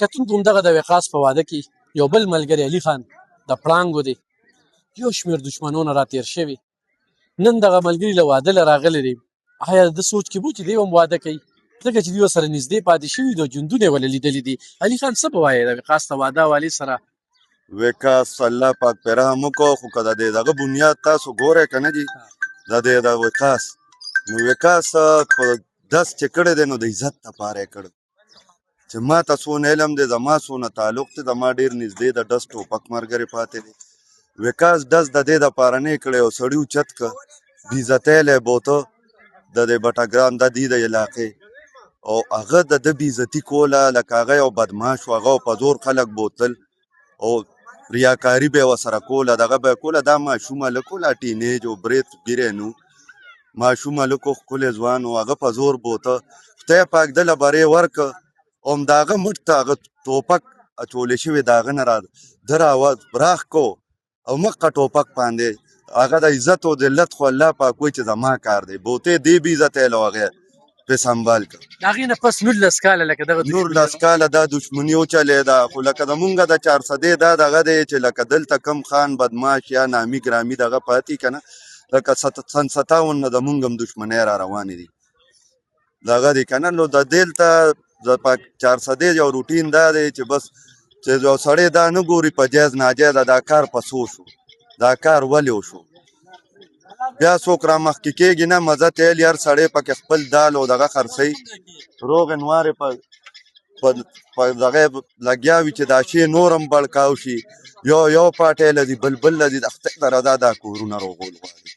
کتونکو همدغه د وقاص په واده کې یو بل ملګری علي خان د پړانګو دی یو شمېر دشمنونه راتېر شوي نن دغه ملګري له واده له راغلی دی آیا د سوچ کې و چې دی هم واده کوي ځکه چې دوی ورسره نږدې پاتې شوي دي او ژوندونه یې ولې لیدلي دي علي خان څه به وایې د وقاص ته واده والي سره وکاس الله پاک پې رحم وکړو خو که د دغه بنیاد تاسو ګورئ که نه دي د وقاص نو وقاص په دس چې کړی دی نو د عزت دپاره یې کړی چې ما ته څونه علم دی زما څونه تعلق دی زما ډېر نږدې د ډز ټوپک ملګري پاتې دی وقاص ډز د دې دپاره نه یې کړی یو سړي اوچت که بېعزتۍ له یې بوته د دې بټګرام د دې د علاقې او هغه د ده بېعزتي کوله لکه هغه یو بدماش و هغه په زور خلک بوتل او ریاکاري به یې ورسره کوله دغه به یې کوله دا ماشوم هلک و لا ټینیج او برید ګیری نو ماشوم هلک و ښکلی ځوان و هغه په زور بوته خدای پاک ده له برې ورکه او همد هغه مټ ته هغه ټوپک اچولی شوی د هغه نه ده راخ کو او مخکې ټوپک باندې هغه د عزت او ذلت خو الله پاک وایي چې زما کار دی بوتې دې بې عزتی له هغې پې سنبال کړه د هغې نه پس 19 کاله لکه دغه 19 کاله دا دشمني وچلېده خو لکه زمونږ د 400 دا دغه دی چې لکه دلته کم خان بدماش یا نامي ګرامي دغه پاتې که نه لکه سن 57 نه زمونږ هم دشمنۍ را روانې دي دغه دی که نه نو د دلته د 400 یو روټین دا دی چې بس چې یو سړی دا نه ګوري په جایز ناجایزه دا کار په څو شو دا کار ولې وشو بیا څوک را مخکې کېږي نه مزه تیل هر سړی پکې خپل دال او دغه خرڅوي روغ انوارې په دغه لګیا وي چې دا شی نور هم بړکاو شي یو پاټی لدي بل لدي د خدای د رضا دا کورونه روغول غواړي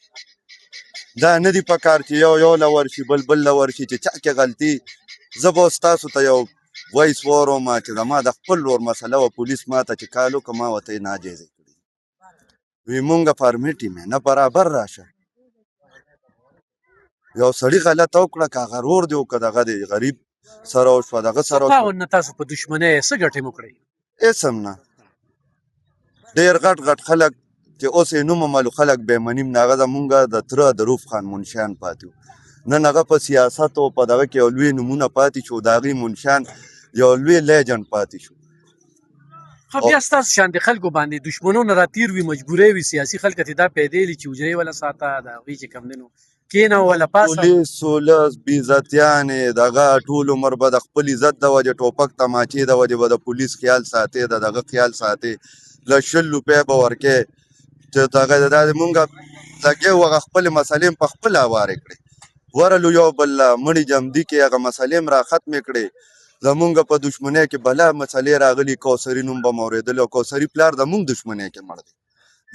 دا نه دي په کار چې یو له ورشي بل له ورشي چې چا کې غلطي زه به اوس تاسو ته یو وایس واورم چې زما د خپل ورور مسله وه پولیس ما ته چې کال وکړه ما ورته یې ناجایزه کړي وی مونږ پرمیټ یې نه برابر راشه یو سړي غلطه وکړه که هغه رور دی او که دغه دی غریب سره وشوه دغه سره وشوه نه تاسو په دشمنۍ څه ګټې مو کړئ هېڅ هم نه ډېر غټ خلک چې اوس یې نوم عملو خلک بې منیم نه هغه زمونږ د تره د روف خان منشیان پاتې وو نن هغه په سیاست او په دغه کې یو لوی نومونه پاتې شو د هغې منشیان یو لوی لیجنډ پاتې شو خو بیا ستاسو شانتې خلکو باندې دشمنونه راتېر وي مجبورۍ وي سیاسي خلک ته دا پیدا وي چې حجرې وله ساته د هغوی چې کوم دی نو کېنه وله پاسه پولیس ولس بېعزتیانې دغه ټول عمر به د خپل عزت د وجې ټوپک تماچې د وجې به د پولیس خیال ساتې د دغه خیال ساتې له 100 روپۍ به ورکې چې دغه دا مونږ لګې وو هغه خپلې مسلې په خپله هوارې کړې ورلو یو بل مړي جمدي کې هغه مسلې را ختمې کړې زمونږ په دشمنۍ کې بلا مسلې راغلي کوثري نوم به مو اورېدلی او کوثري پلار زمونږ دشمنۍ کې مړ دی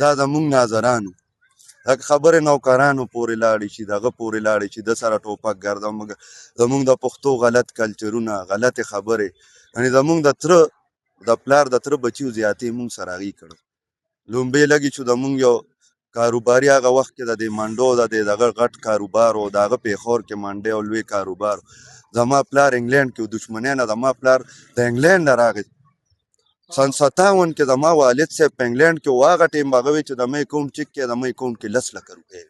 دا زمونږ ناظرانو دغه خبرې نوکرانو پورې لاړې شي دغه پورې لاړې شي د سره ټوپک ګرده زمونږ د پښتو غلط کلچرونه غلطې خبرې یعنې زمونږ د تره د پلار د تره بچیو زیاتې مونږ سره هغې کړو لومبې لګې شو زمونږ یو کاروباري هغه وخت کې د دې منډو د دغه غټ کاروبار و د هغه پېښور کې منډې او لوی کاروبار زما پلار انګلینډ کې دشمنۍ نه زما پلار د انګلینډ نه راغی سن 57 کې زما والد صاحب په انګلینډ کې و هغه ټیم هغه وی چې زما اکاونټ چک کې زما اکاونټ کې 10 لکه روپۍ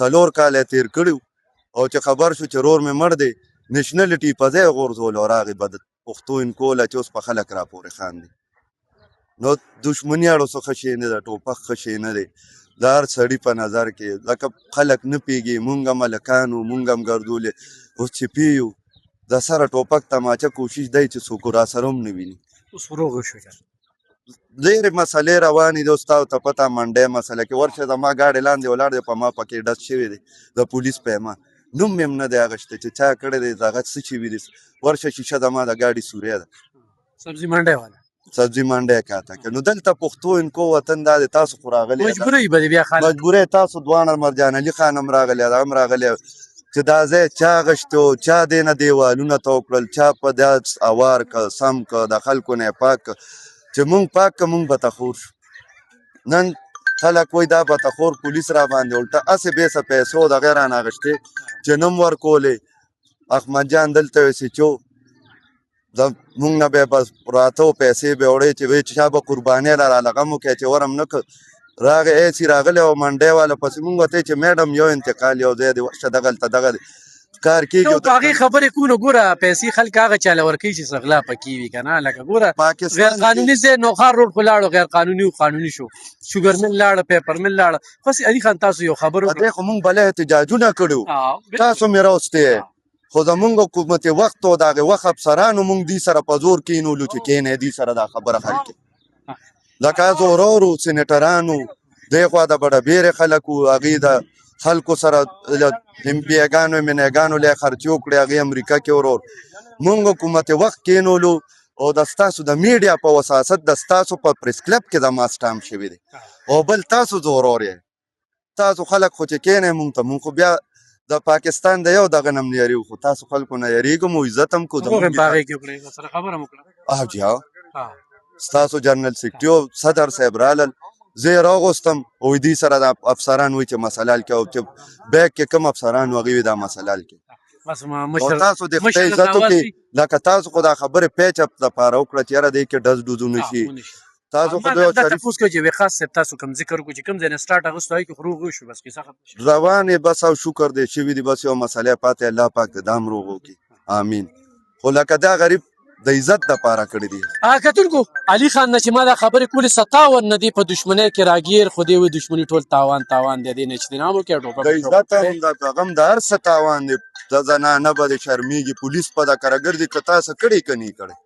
4 کال یې تېر کړي او چې خبر شو چې رور مې مړ دی نیشنلټي په ځای غورځول او راغی به د پښتو انکوله چې اوس په خلک راپورې خاندي نو دشمني اړو څه ښه شی نه ده ټوپک ښه شی نه دی د هر سړي په نظر کې لکه خلک نه پوهېږي مونږ هم هلکان وو مونږ هم ګردولې اوس چې پیو د سره ټوپک تماچه کوشش دی چې څوک راسره هم نه ویني اوس روغ شو ډېرې مسلې روانې دي اوس تاسو ته پته منډۍ مسله کې ورشه زما ګاډۍ لاندې ولاړ دی په ما پکې ډز شوی دی د پولیس پیما نوم مې هم نه دی اخیستی چې چا کړی دی دغه څه شوي دي ورشه شیشه زما د ګاډي سوری ده سبزي منډۍ والا سبزي منډۍ کاته که نو دلته پښتو انکو وطن دا دی تاسو خو راغلی مجبورۍ به دې بیا خلک مجبورۍ تاسو دواړه مرجان علي خان هم راغلی هغه هم راغلی چې دا ځای چا غشتی و چا دې نه دیوالونه تو کړل چا په دا اوار که سم که د خلکو نه یې پاک که چې مونږ پاک که مونږ بتخور شو نن خلک وایي دا بتخور پولیس را باندې الټه هسې بې څه پیسو دغې رانه اخېستې چې نه م ورکولې احمد جان دلته ویې سچو مونږ نه به یې بس راته و پیسې به یې وړې چې وایي چې چا به قربانۍ له رالغم وکړی چې ورم نه کړ راغی ایسي راغلی او منډۍ والا پسې مونږ ورته چې میډم یو انتقال یو ځای دی ورشه دغلته دغه دی کار کېږي نو او په هغې خبرې کوو نو ګوره پیسې خلک هغه چاله ورکوي چې څه غلا پکې وي که نه لکه ګوره غیر پاکستان کې قانوني ځای نوخار روډ خو لاړو غیر قانوني او قانوني شو شوګر مل لاړه پیپر مل لاړه بس علي خان تاسو یو خبر په دې خو مونږ بله احتجاجونه کړي وو وکړه تاسو مې راوستې خو زمونږ حکومت وخت او د هغې وخت افسرانو مونږ دې سره په زور کېنولو چې کېنئ دې سره دا خبره حل کړي لکه زورورو سینیټرانو دې خوا د بډهبیرې خلک وو هغې د خلکو سره ایم پی ګانو منیګانو له خرچي وکړي هغې امریکا کې ورور مونږ حکومت وخت کېنولو او د ستاسو د میډیا په وساست د ستاسو په پریس کلب کې د ما سټامپ شوي دی او بل تاسو زورور یې تاسو خلک خو چې کېنئ مونږ ته مونږ خو بیا د پاکستان د یو دغه نه م یریږو خو تاسو خلکو نه یریږو مو عزت هم کو په هغې کې وکړئ سره خبره مو وکړه جی ها ستاسو جنرال سیکرټري او صدر صاحب رالل زه یې راغوستم او دې سره د افسران وایي چې مسله حل کړه او چې بیک کې کوم افسران وغوي دا مسله حل کړه بس ما او مشر تاسو د خپل عزت وکړئ لکه تاسو خو دا خبرې پیچ اپ دپاره وکړه چې یاره دې کې ډز ډوزو نه شي تاسو خو بیا دا شریف تپوس کوي چې وقاص صاحب تاسو کوم ذکر وکړو چې کوم ځای نه سټارټ اغوستو هغې کې خو روغ وشو بس کیسه ختمه شوه روان یې بس او شکر دی شوي دي بس یو مسئله پاتې الله پاک د دام روغ وکړي آمین خو لکه دا غریب د عزت دپاره کړي دي کتونکو علي خان نه چې ما دا خبرې کولې 57 نه دی په دشمنۍ کې راګیر خو دې وایي دشمني ټول تاوان تاوان دی دې نه اجتناب وکړي او د عزت هم د هغه هم د هر څه تاوان دی د زنانه به د شرمېږي پولیس به د کره ګرځي که تاسو کړي که نه کړی